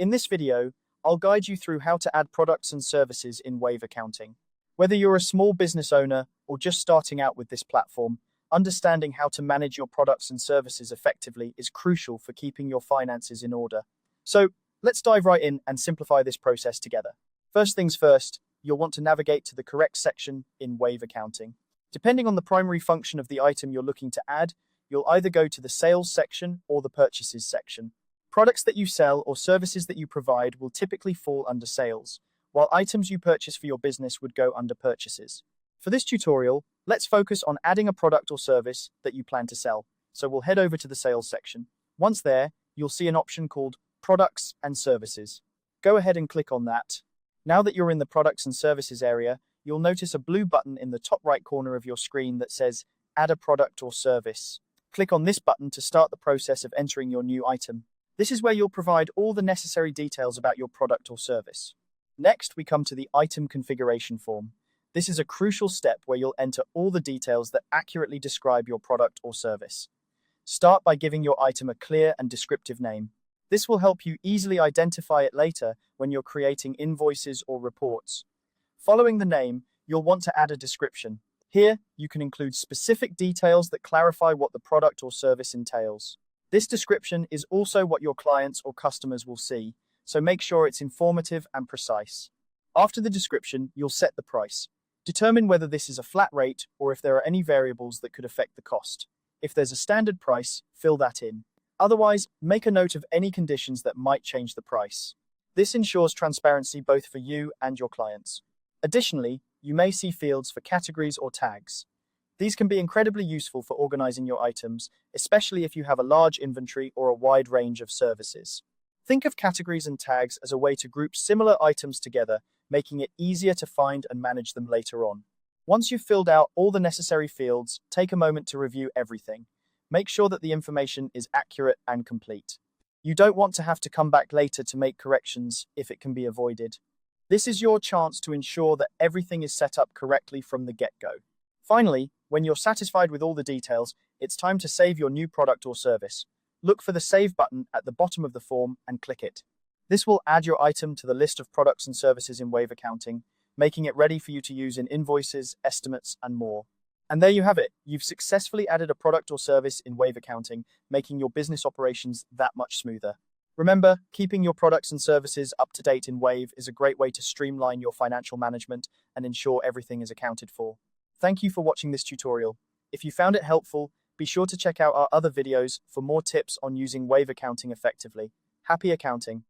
In this video, I'll guide you through how to add products and services in Wave Accounting. Whether you're a small business owner or just starting out with this platform, understanding how to manage your products and services effectively is crucial for keeping your finances in order. So let's dive right in and simplify this process together. First things first, you'll want to navigate to the correct section in Wave Accounting. Depending on the primary function of the item you're looking to add, you'll either go to the Sales section or the Purchases section. Products that you sell or services that you provide will typically fall under Sales, while items you purchase for your business would go under Purchases. For this tutorial, let's focus on adding a product or service that you plan to sell. So we'll head over to the Sales section. Once there, you'll see an option called Products and Services. Go ahead and click on that. Now that you're in the Products and Services area, you'll notice a blue button in the top right corner of your screen that says Add a Product or Service. Click on this button to start the process of entering your new item. This is where you'll provide all the necessary details about your product or service. Next, we come to the Item Configuration form. This is a crucial step where you'll enter all the details that accurately describe your product or service. Start by giving your item a clear and descriptive name. This will help you easily identify it later when you're creating invoices or reports. Following the name, you'll want to add a description. Here, you can include specific details that clarify what the product or service entails. This description is also what your clients or customers will see, so make sure it's informative and precise. After the description, you'll set the price. Determine whether this is a flat rate or if there are any variables that could affect the cost. If there's a standard price, fill that in. Otherwise, make a note of any conditions that might change the price. This ensures transparency both for you and your clients. Additionally, you may see fields for categories or tags. These can be incredibly useful for organizing your items, especially if you have a large inventory or a wide range of services. Think of categories and tags as a way to group similar items together, making it easier to find and manage them later on. Once you've filled out all the necessary fields, take a moment to review everything. Make sure that the information is accurate and complete. You don't want to have to come back later to make corrections if it can be avoided. This is your chance to ensure that everything is set up correctly from the get-go. Finally, when you're satisfied with all the details, it's time to save your new product or service. Look for the Save button at the bottom of the form and click it. This will add your item to the list of products and services in Wave Accounting, making it ready for you to use in invoices, estimates, and more. And there you have it. You've successfully added a product or service in Wave Accounting, making your business operations that much smoother. Remember, keeping your products and services up to date in Wave is a great way to streamline your financial management and ensure everything is accounted for. Thank you for watching this tutorial. If you found it helpful, be sure to check out our other videos for more tips on using Wave Accounting effectively. Happy accounting!